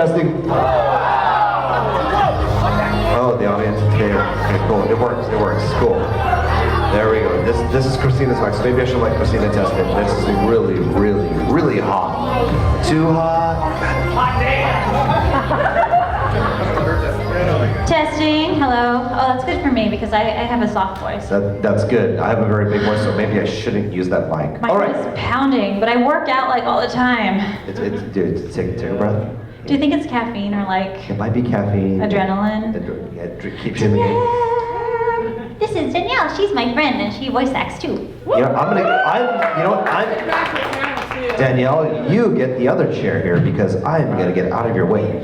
Testing. Oh, the audience is there. Okay, cool. It works. Cool. There we go. This is Christina's mic. So maybe I should let Christina test it. This is really, really, really hot. Too hot. Hot damn. Testing. Hello. Oh, that's good for me because I have a soft voice. That's good. I have a very big voice, so maybe I shouldn't use that mic. My voice is pounding, but I work out like all the time. Dude, take a breath. Do you think it's caffeine or like? It might be caffeine. Adrenaline. Keep shimmying. This is Danielle. She's my friend, and she voice acts too. Danielle, you get the other chair here because I'm gonna get out of your way.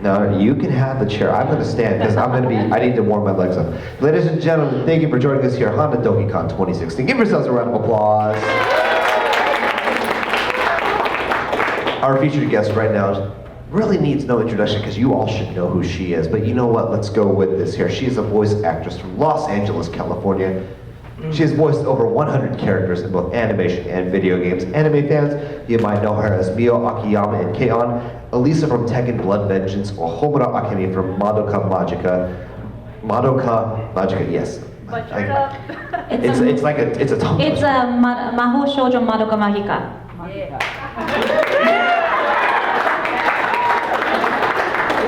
No, you can have the chair. I'm gonna stand because I need to warm my legs up. Ladies and gentlemen, thank you for joining us here at Hanadoki Con 2016. Give yourselves a round of applause. Our featured guest right now really needs no introduction because you all should know who she is. But you know what? Let's go with this here. She is a voice actress from Los Angeles, California. She has voiced over 100 characters in both animation and video games. Anime fans, you might know her as Mio Akiyama in K-On!, Elisa from Tekken Blood Vengeance, or Homura Akemi from Madoka Magica. Madoka Magica, yes. It's like a tongue twister. It's a Mahou Shoujo Madoka Magica.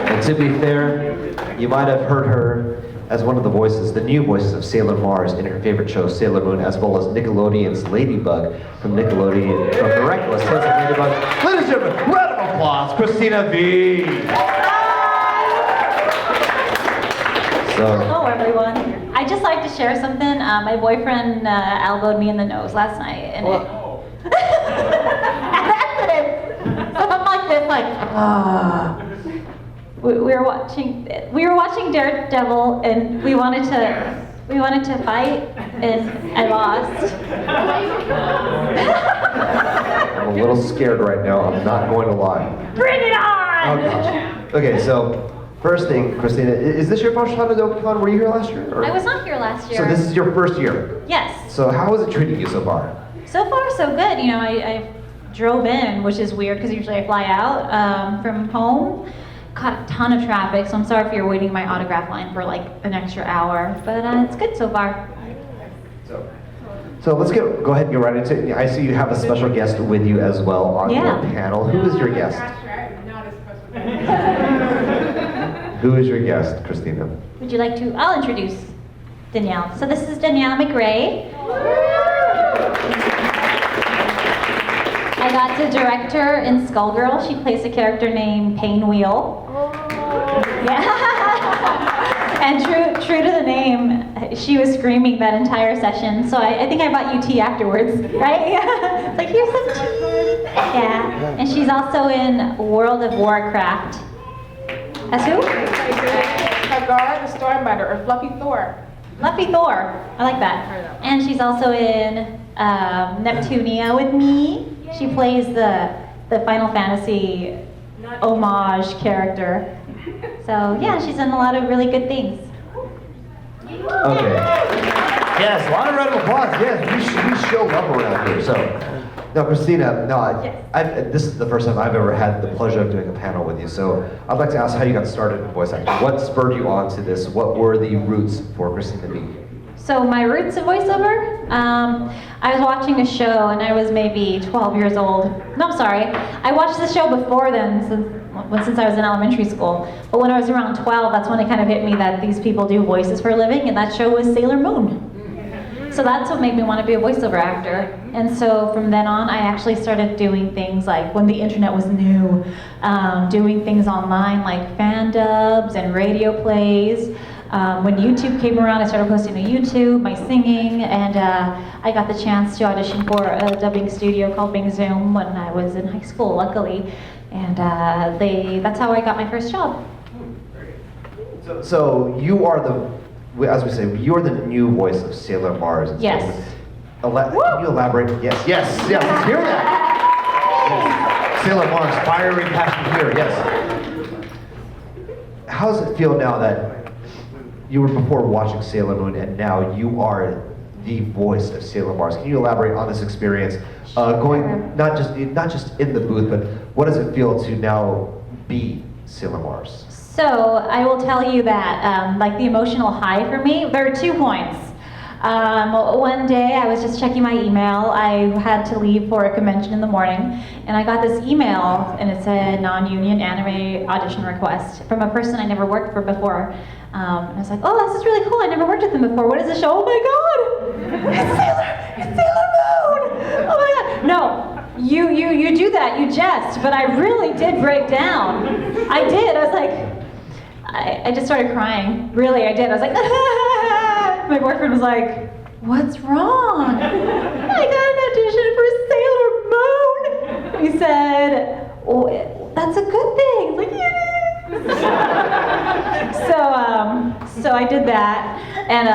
And to be fair, you might have heard her as one of the voices, the new voices of Sailor Mars in her favorite show, Sailor Moon, as well as Nickelodeon's Ladybug from Nickelodeon, from Miraculous Tales of Ladybug. Ladies and gentlemen, round of applause, Cristina Vee. Hello everyone. I'd just like to share something. My boyfriend elbowed me in the nose last night, and an accident. So I'm like this, like, We were watching Daredevil, and we wanted to fight, and I lost. I'm a little scared right now. I'm not going to lie. Bring it on! Oh gosh. Okay, so first thing, Cristina, is this your first Hanadoki Con? Were you here last year? Or? I was not here last year. So this is your first year? Yes. So how is it treating you so far? So far, so good. You know, I drove in, which is weird because usually I fly out from home. Caught a ton of traffic, so I'm sorry if you're waiting in my autograph line for like an extra hour, but it's good so far. So let's go ahead and get right into it. I see you have a special guest with you as well on your panel. Who is your guest? Who is your guest, Cristina? Would you like to? I'll introduce Danielle. So this is Danielle McRae. I got to direct her in Skullgirl. She plays a character named Painwheel. Yeah. And true to the name, she was screaming that entire session. So I think I bought you tea afterwards, right? It's like, here's some tea. Yeah. And she's also in World of Warcraft. As who? Hagar, the Stormbiter, or Fluffy Thor. Fluffy Thor. I like that. And she's also in Neptunia with me. She plays the Final Fantasy homage character. So yeah, she's done a lot of really good things. Okay. Yes, a lot of round of applause. Yes, we show love around here. So, now Cristina, this is the first time I've ever had the pleasure of doing a panel with you. So I'd like to ask how you got started in voice acting. What spurred you on to this? What were the roots for Cristina Vee? So my roots of voiceover, I was watching a show and I was maybe 12 years old. No, I'm sorry. I watched the show before then, since I was in elementary school. But when I was around 12, that's when it kind of hit me that these people do voices for a living, and that show was Sailor Moon. So that's what made me want to be a voiceover actor. And so from then on, I actually started doing things like when the internet was new, doing things online like fan dubs and radio plays. When YouTube came around, I started posting to YouTube, my singing, and I got the chance to audition for a dubbing studio called Bing Zoom when I was in high school, luckily. And that's how I got my first job. So you are as we say, you're the new voice of Sailor Mars. Yes. Can you elaborate? Yes, let's hear that. Yes. Sailor Mars, fiery passion here, yes. How does it feel now that you were before watching Sailor Moon and now you are the voice of Sailor Mars? Can you elaborate on this experience? Going not just in the booth, but what does it feel to now be Sailor Mars? So I will tell you that, like the emotional high for me, there are 2 points. One day I was just checking my email. I had to leave for a convention in the morning, and I got this email, and it said non-union anime audition request from a person I never worked for before. And I was like, oh, this is really cool. I never worked with them before. What is the show? Oh my God! It's Sailor Moon! Oh my God! No, you do that. You jest, but I really did break down. I did. I was like, I just started crying. Really, I did. I was like, my boyfriend was like, what's wrong? I got an audition for Sailor Moon. He said, oh, that's a good thing. I was like, yeah. So I did that, and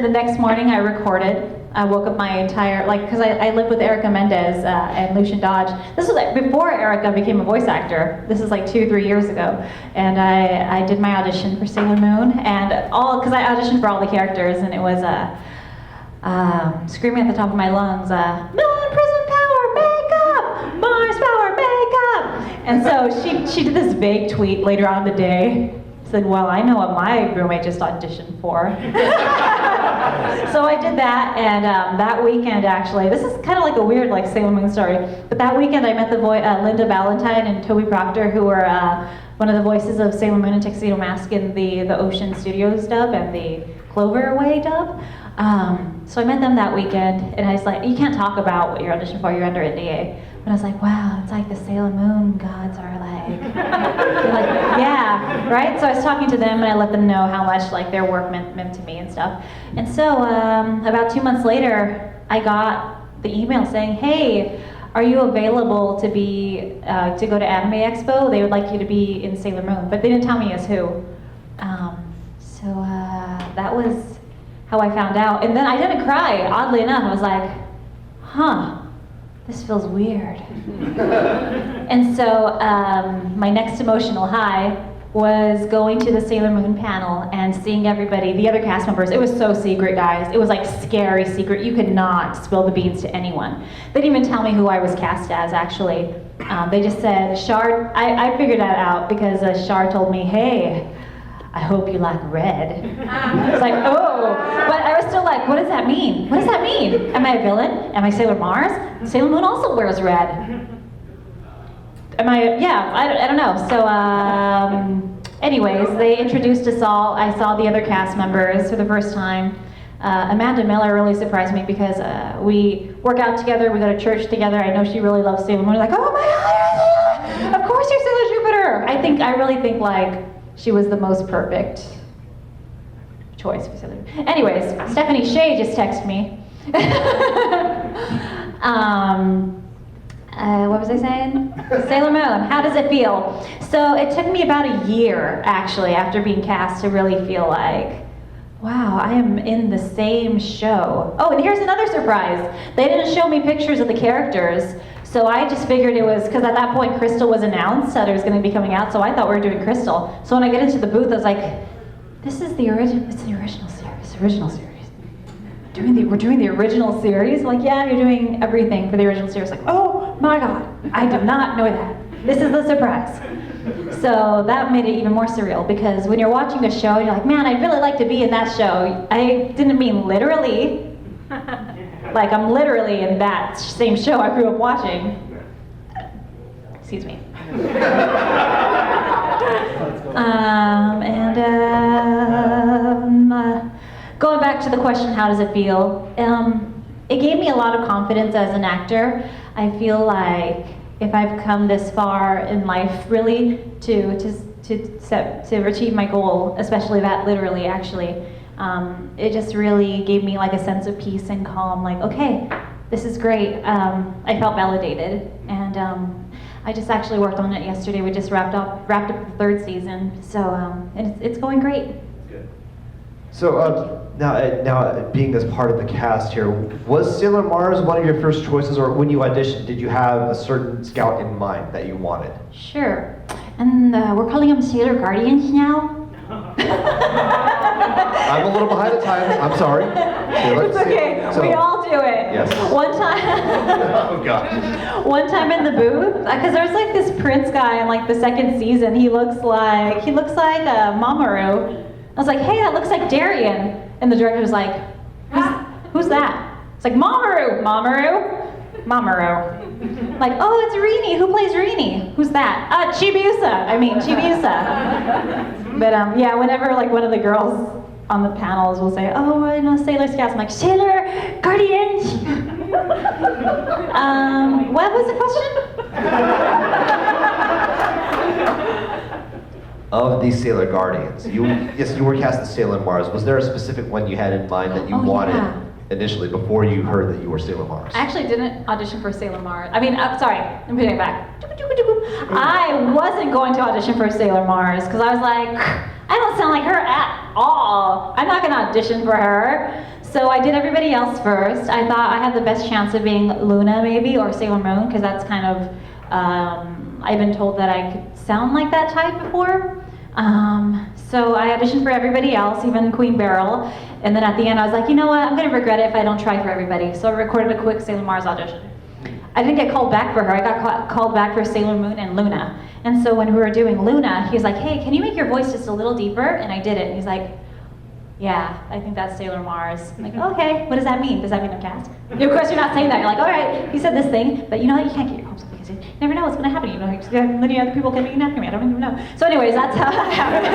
the next morning I recorded. I woke up my entire, because I lived with Erica Mendez and Lucian Dodge. This was like before Erica became a voice actor. This is like 2-3 years ago. And I did my audition for Sailor Moon, and because I auditioned for all the characters, and it was screaming at the top of my lungs, Moon Prism Power, make up! Mars Power, make up! And so she did this vague tweet later on in the day. Said, well, I know what my roommate just auditioned for. So I did that, and that weekend, actually, this is kind of like a weird Sailor Moon story, but that weekend I met the Linda Valentine and Toby Proctor, who were one of the voices of Sailor Moon and Tuxedo Mask in the Ocean Studios dub and the Clover Way dub. So I met them that weekend, and I was like, you can't talk about what you're auditioning for, you're under NDA. But I was like, wow, it's like the Sailor Moon gods are they're like, yeah, right? So I was talking to them, and I let them know how much their work meant to me and stuff. And so about 2 months later, I got the email saying, hey, are you available to go to Anime Expo? They would like you to be in Sailor Moon, but they didn't tell me as who. So that was how I found out. And then I didn't cry, oddly enough. I was like, huh. This feels weird. And so my next emotional high was going to the Sailor Moon panel and seeing everybody, the other cast members. It was so secret, guys. It was scary secret. You could not spill the beans to anyone. They didn't even tell me who I was cast as, actually. They just said, Shard, I figured that out because Shard told me, hey, I hope you like red. I was like, oh, but I was still like, what does that mean? What does that mean? Am I a villain? Am I Sailor Mars? Sailor Moon also wears red. Am I, yeah, I don't know. So anyways, they introduced us all. I saw the other cast members for the first time. Amanda Miller really surprised me because we work out together, we go to church together. I know she really loves Sailor Moon. Like, oh my God, of course you're Sailor Jupiter. I really think she was the most perfect choice for Sailor Moon. Anyways, Stephanie Shea just texted me. What was I saying? Sailor Moon, how does it feel? So it took me about a year, actually, after being cast to really feel like, wow, I am in the same show. Oh, and here's another surprise. They didn't show me pictures of the characters, so I just figured it was, because at that point Crystal was announced that it was going to be coming out, so I thought we were doing Crystal. So when I get into the booth, I was like, this is the original, it's the original series. We're doing the original series? Like, yeah, you're doing everything for the original series. Like, oh my God, I did not know that. This is the surprise. So that made it even more surreal, because when you're watching a show, you're like, man, I'd really like to be in that show. I didn't mean literally. Like, I'm literally in that same show I grew up watching. Excuse me. Going back to the question, how does it feel? It gave me a lot of confidence as an actor. I feel like if I've come this far in life, really, to achieve my goal, especially that literally, actually, it just really gave me a sense of peace and calm. Like, okay, this is great. I felt validated, and I just actually worked on it yesterday. We just wrapped up the third season, so it's going great. Good. So now being as part of the cast here, was Sailor Mars one of your first choices, or when you auditioned, did you have a certain scout in mind that you wanted? Sure, and we're calling them Sailor Guardians now. I'm a little behind the times. I'm sorry. It's okay. We all do it. Yes. One time. Oh God. One time in the booth, because there's like this Prince guy in like the second season. He looks like Mamoru. I was like, hey, that looks like Darien. And the director was like, who's that? It's like Mamoru. Like, oh, it's Rini. Who plays Rini? Who's that? Chibiusa. But yeah, whenever like one of the girls on the panels will say, oh, I know Sailor Scouts. I'm like, Sailor Guardians. What was the question? Of these Sailor Guardians, you were cast as Sailor Mars. Was there a specific one you had in mind that you wanted initially before you heard that you were Sailor Mars? I actually didn't audition for Sailor Mars. I mean, sorry, I'm putting it back. I wasn't going to audition for Sailor Mars because I was like, I don't sound like her at all. I'm not going to audition for her. So I did everybody else first. I thought I had the best chance of being Luna maybe or Sailor Moon because that's kind of, I've been told that I could sound like that type before. So I auditioned for everybody else, even Queen Beryl. And then at the end I was like, you know what, I'm going to regret it if I don't try for everybody. So I recorded a quick Sailor Mars audition. I didn't get called back for her. I got called back for Sailor Moon and Luna. And so when we were doing Luna, he was like, hey, can you make your voice just a little deeper? And I did it. And he's like, yeah, I think that's Sailor Mars. I'm like, okay, what does that mean? Does that mean I'm cast? Of course, you're not saying that. You're like, all right, he said this thing, but you know what? You can't get your hopes up because you never know what's going to happen. You know, many other people can be after me. I don't even know. So anyways, that's how that happened.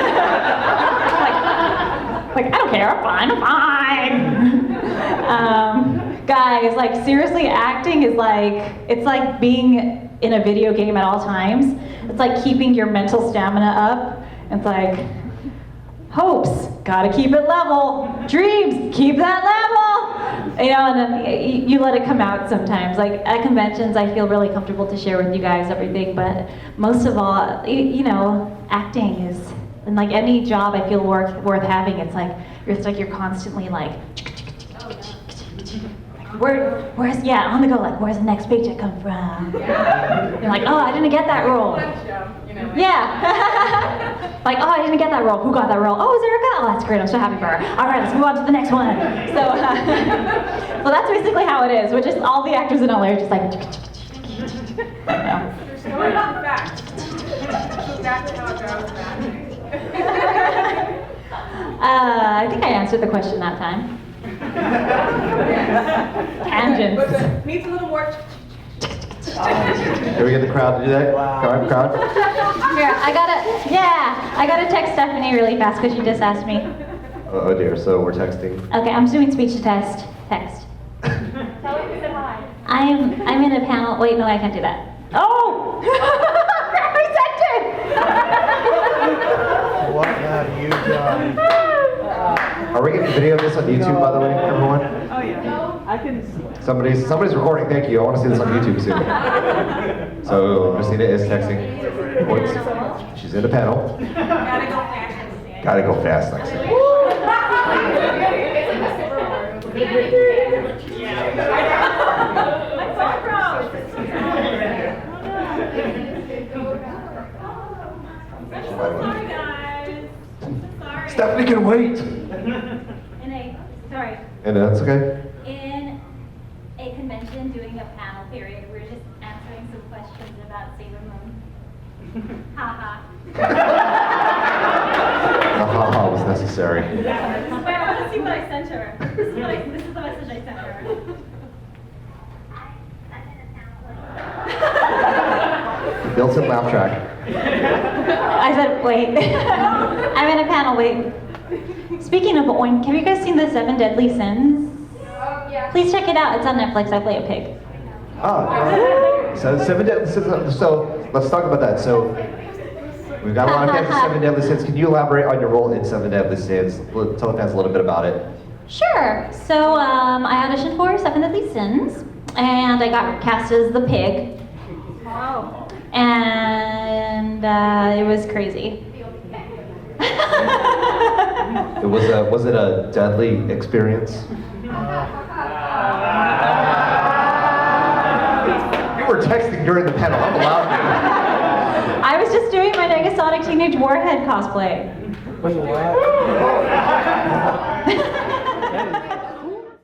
like, I don't care. I'm fine. Guys, like, seriously, acting is like, it's like being in a video game at all times. It's like keeping your mental stamina up. It's like, hopes, gotta keep it level. Dreams, keep that level. You know, and then you let it come out sometimes. Like at conventions, I feel really comfortable to share with you guys everything, but most of all, you know, acting is, and like any job I feel worth having, it's like you're constantly like, where's on the go, like, where's the next paycheck come from? You're like, oh, I didn't get that role. Yeah. Like, oh, I didn't get that role. Who got that role? Oh, Zerika. Oh, that's great. I'm so happy for her. All right, let's move on to the next one. So, so that's basically how it is. We're just, all the actors in LA are just like, There's so much fact. That's how it goes. I think I answered the question that time. Tangents. But needs a little more. Can we get the crowd to do that? Wow. Crowd? Here, I gotta text Stephanie really fast because she just asked me. Oh dear, so we're texting. Okay, I'm doing speech to text. Text. Tell her to say hi. I'm in a panel. Wait, no, I can't do that. Oh! I sent it! What have you done? Are we getting video of this on YouTube, by the way, everyone? Oh yeah, I can. Somebody's recording. Thank you. I want to see this on YouTube soon. So Cristina is texting. She's in the panel. Gotta go fast. Gotta go fast, Lexi. Sorry, guys. Sorry. Stephanie can wait. Sorry. And that's okay. In a convention doing a panel period, we're just answering some questions about Sailor Moon. Haha. The ha-ha was necessary. Wait, I want to see what I sent her. This is the message I sent her. Built-in laugh track. I said, wait. I'm in a panel, wait. Speaking of oink, have you guys seen the 7 Deadly Sins? Yeah. Please check it out. It's on Netflix. I play a pig. So so let's talk about that. So we've got a lot of fans of 7 Deadly Sins. Can you elaborate on your role in 7 Deadly Sins? Tell the fans a little bit about it. Sure. So I auditioned for 7 Deadly Sins, and I got cast as the pig. Wow. And it was crazy. Was it a deadly experience? You were texting during the panel. I'm allowed to. I was just doing my Negasonic Teenage Warhead cosplay. Wait, what?